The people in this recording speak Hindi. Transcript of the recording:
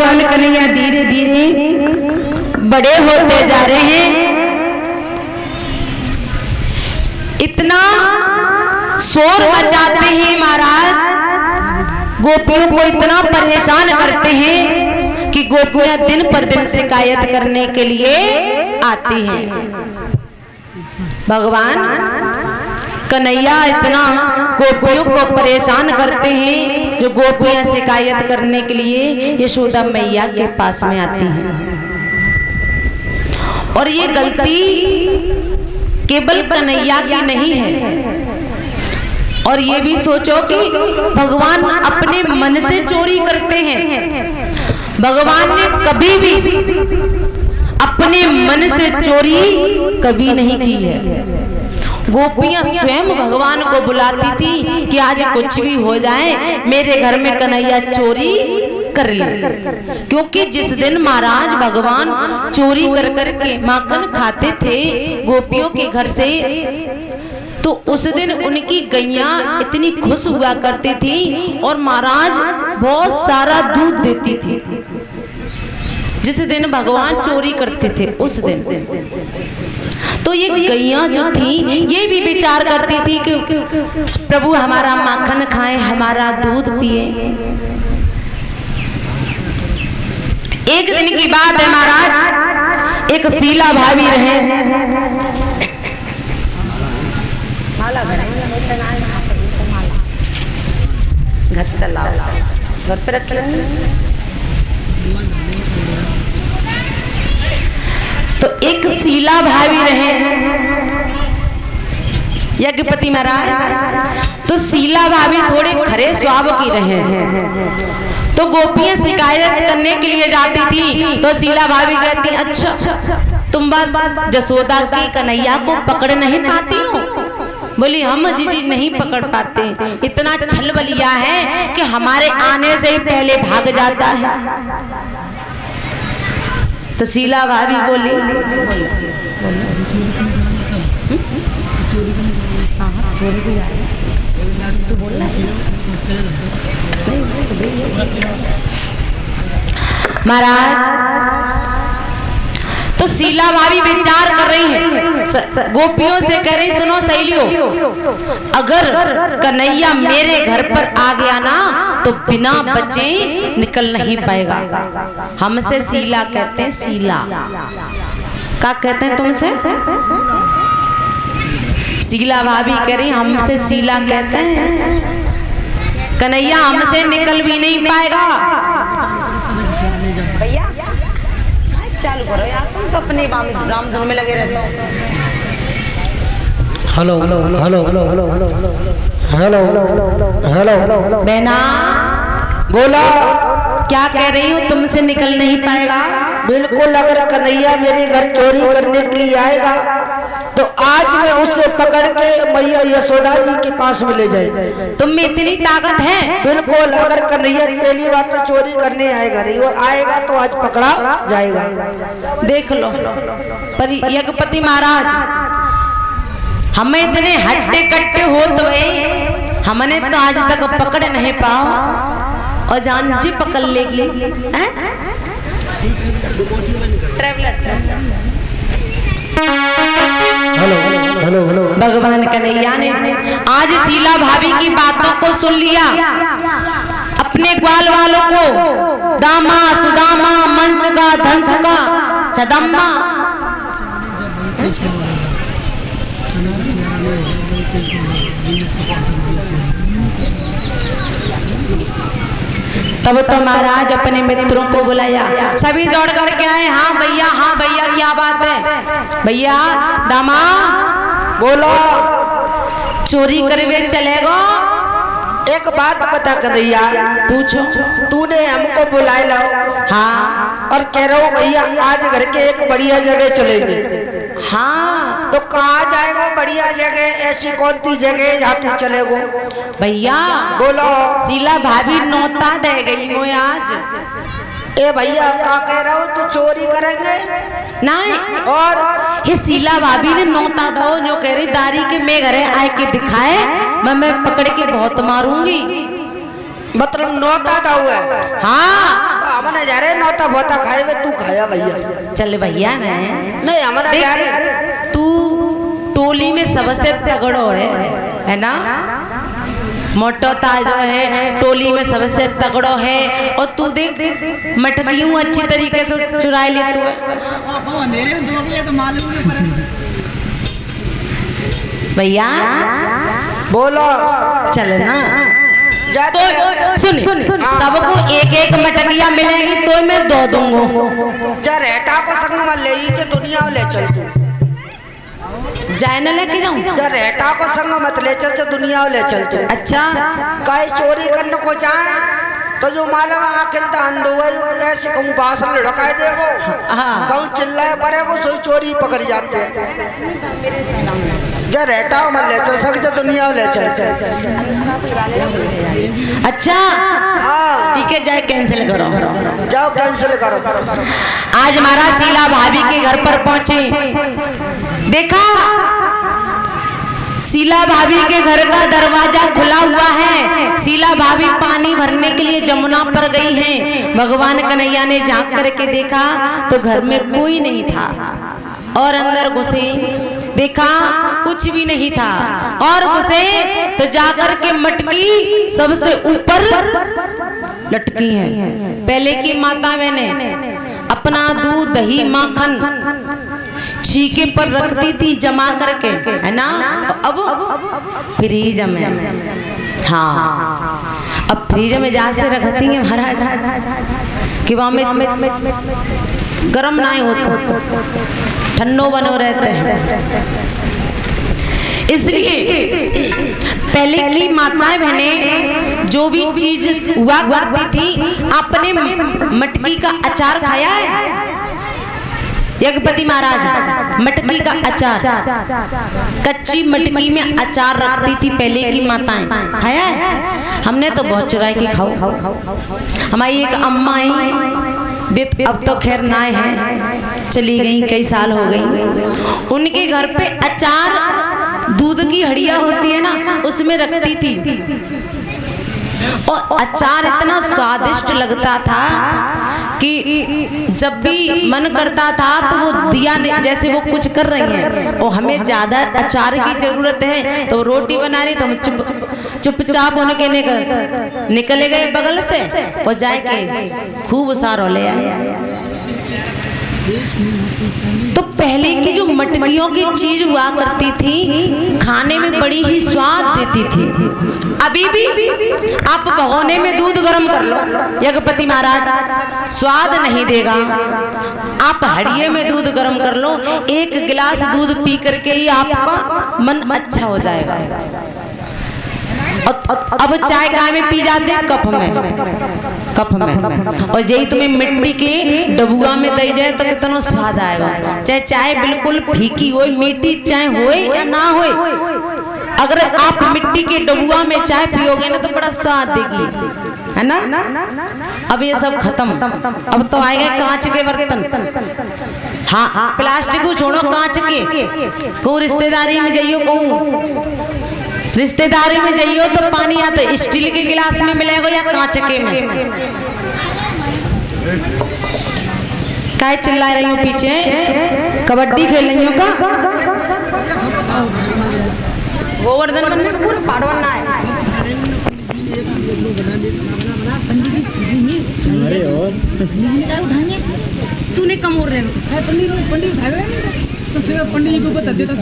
भगवान कन्हैया धीरे धीरे बड़े होते जा रहे हैं। इतना शोर मचाते हैं महाराज, गोपियों को इतना परेशान करते हैं कि गोपियां दिन पर दिन शिकायत करने के लिए आती हैं। भगवान कन्हैया इतना गोपियों को परेशान करते हैं, जो गोपियां शिकायत करने के लिए यशोदा मैया के पास में आती हैं। और ये गलती केवल कन्हैया की नहीं है। और ये भी सोचो कि भगवान अपने मन से चोरी करते हैं। भगवान ने कभी भी अपने मन से चोरी कभी नहीं की है। गोपियां स्वयं भगवान को बुलाती थी कि आज कुछ भी हो जाए, मेरे घर में कन्हैया चोरी कर ले। क्योंकि जिस दिन महाराज भगवान चोरी कर करके माखन खाते थे गोपियों के घर से, तो उस दिन उनकी गैया इतनी खुश हुआ करती थी और महाराज बहुत सारा दूध देती थी। जिस दिन भगवान चोरी करते थे उस दिन, तो ये गैया जो थी ये भी विचार करती थी कि प्रभु हमारा माखन खाएं, हमारा दूध पिए। एक दिन की बात है महाराज, एक शीला भाभी रहे, घर पे रखे तो एक शीला भाभी रहे यज्ञपति महाराज। तो शीला भाभी थोड़े खरे स्वभाव की रहे, तो गोपियां शिकायत करने के लिए जाती थी। तो शीला भाभी कहती, अच्छा तुम बात जसोदा की कन्हैया को पकड़ नहीं पाती हो? बोली हम जी नहीं पकड़ पाते, इतना छल बलिया है कि हमारे आने से ही पहले भाग जाता है। तो शीला भाभी बोली, महाराज तो शीला भाभी विचार कर रही है, गोपियों से कह रही, सुनो सहेलियों, अगर कन्हैया मेरे घर पर आ गया ना तो बिना बचे निकल नहीं पाएगा। हमसे शीला कहते हैं, शीला क्या कहते हैं तुमसे? शीला भाभी कह रही हमसे शीला कहते हैं, कन्हैया हमसे निकल भी नहीं पाएगा। भैया चालू करो यार, तुम तो अपने राम धुन में लगे रहते हो। Hello hello hello hello hello hello बहना बोला, क्या कह रही हो? तुमसे निकल नहीं पाएगा? बिल्कुल, अगर कन्हैया मेरे घर चोरी करने के लिए आएगा तो आज मैं उसे पकड़ के मैया यशोदा जी के पास में ले जाएगा। तुम में इतनी ताकत है? बिल्कुल, अगर कन्हैया पहली बात तो चोरी करने आएगा नहीं, और आएगा तो आज पकड़ा जाएगा। देख लो पर यज्ञपति महाराज, हमें इतने हट्टे कट्टे हो तो हमने तो आज तक पकड़ नहीं पाओ, और जान जी पकड़ लेगी। हेलो हेलो हेलो भगवान कन्हैया ने आज शीला भाभी की बातों को सुन लिया। अपने ग्वाल वालों को दामा सुदामा मनसुका धनसुका चदम्मा तब तो महाराज अपने मित्रों को बुलाया, सभी दौड़ करके आए। हाँ भैया क्या बात है? भैया दामा बोला, चोरी करवे चलेगा? एक बात बता कन्हैया, पूछो। तूने हमको बुलाए लाओ, हाँ, और कह रहा हूँ भैया आज घर के एक बढ़िया जगह चलेंगे। हाँ, तो कहाँ जाएगा बढ़िया जगह? ऐसी कौन सी जगह जहाँ तू चलेगो? भैया बोलो। शीला भाभी नौता दे गई वो आज। ए भैया क्या कह रहा हूँ, तू चोरी करेंगे? नहीं, और ये शीला भाभी ने नौता दो, जो कह रही दारी के मैं घरे आए के दिखाए, मैं पकड़ के बहुत मारूंगी। मतलब नौता था हुआ? हाँ, तो हमने जा रहे नौता भोता खाए हुए, तू खाया भैया। चल भैया नहीं हमारा जा रहे। तू टोली में सबसे तगड़ो है ना, मोटो ताजो है, टोली में सबसे तगड़ो है। और तू देख मटकियों अच्छी तरीके से चुरा ले तू। भैया बोलो चलना जाते तो सुन, सबको एक एक मटकिया मिलेगी तो मैं दो दूंगा। जा रेटा को संग में ले से दुनिया ले चल तू। जाए ना लेके जाऊं? जा रेटा को संग मत ले चल, तो दुनिया ले चल तू। अच्छा कहीं चोरी करने को जाए तो जो मालूम आखिर अंधो है, ऐसे कहूँ बास लड़का देवो, कहूँ चिल्लाए पड़ेगो, सोई चोरी पकड़ जाते हैं। जा रेटा मत ले चल, सक दुनिया ले चल। अच्छा हाँ ठीक है, जाए कैंसिल करो, जाओ कैंसिल करो। आज महाराज शीला भाभी के घर पर पहुंचे, देखा शीला भाभी के घर का दरवाजा खुला हुआ है। शीला भाभी पानी भरने के लिए जमुना पर गई हैं। भगवान कन्हैया ने झांक करके देखा तो घर में कोई नहीं था, और अंदर घुसे देखा कुछ भी नहीं था, और घुसे तो जाकर के मटकी सबसे ऊपर लटकी है। पहले की माता मैंने अपना दूध दही माखन छीके पर रखती थी जमा करके, है ना। अब फ्रीज में, हाँ अब फ्रीज में जा से रखती है महाराज कि वहां में गर्म ना होता, ठंडो बनो रहते हैं। इसलिए पहले की माताएं बहनें जो भी चीज हुआ करती थी, आपने मटकी का अचार खाया है? यज्ञपति महाराज मटकी का अचार, कच्ची मटकी में अचार रखती थी पहले की माताएं, खाया है? हमने तो बहुत चुराई के खाओ। हमारी एक अम्मा आई, अब तो खैर ना है, चली गई, कई साल हो गई। उनके घर पे अचार दूध की हड़िया होती है ना, उसमें रखती थी, और अचार इतना स्वादिष्ट लगता था कि जब भी मन करता था तो वो दिया जैसे वो कुछ कर रही हैं और हमें ज्यादा अचार की जरूरत है, तो रोटी बना रही तो हम चुपचाप होने के निकले गए बगल से और जाके खूब सारो ले आए। तो पहले की जो मटकियों की चीज हुआ करती थी, खाने में बड़ी ही स्वाद देती थी। अभी भी आप भगोने में दूध गर्म कर लो, यज्ञपति महाराज स्वाद नहीं देगा। आप हड़िये में दूध गर्म कर लो, एक गिलास दूध पी करके ही आपका मन अच्छा हो जाएगा। अब चाय काय में पी जाते हैं? कप में। और यही तुम्हें मिट्टी के डबुआ में दे जाए तो कितना स्वाद आएगा। चाहे चाय बिल्कुल फीकी हो, मीठी चाय हो या ना हो, अगर आप मिट्टी के डबुआ में चाय पियोगे ना तो बड़ा स्वाद देगी, है ना। अब ये सब खत्म, अब तो आएगा कांच के बर्तन। हाँ प्लास्टिक को छोड़ो, कांच के। कहूँ रिश्तेदारी में जाइयो, कहूँ रिश्तेदारी में जाइयो तो पानी या तो स्टील के गिलास में मिलेगा या कांच के में। काय चिल्ला रही हो पीछे? कबड्डी खेल रही हो का? गोवर्धन बनने में पूरा पाड़वना है। तूने कम उड़ रहे पंडित उठाए तो पंडित जी को बता देता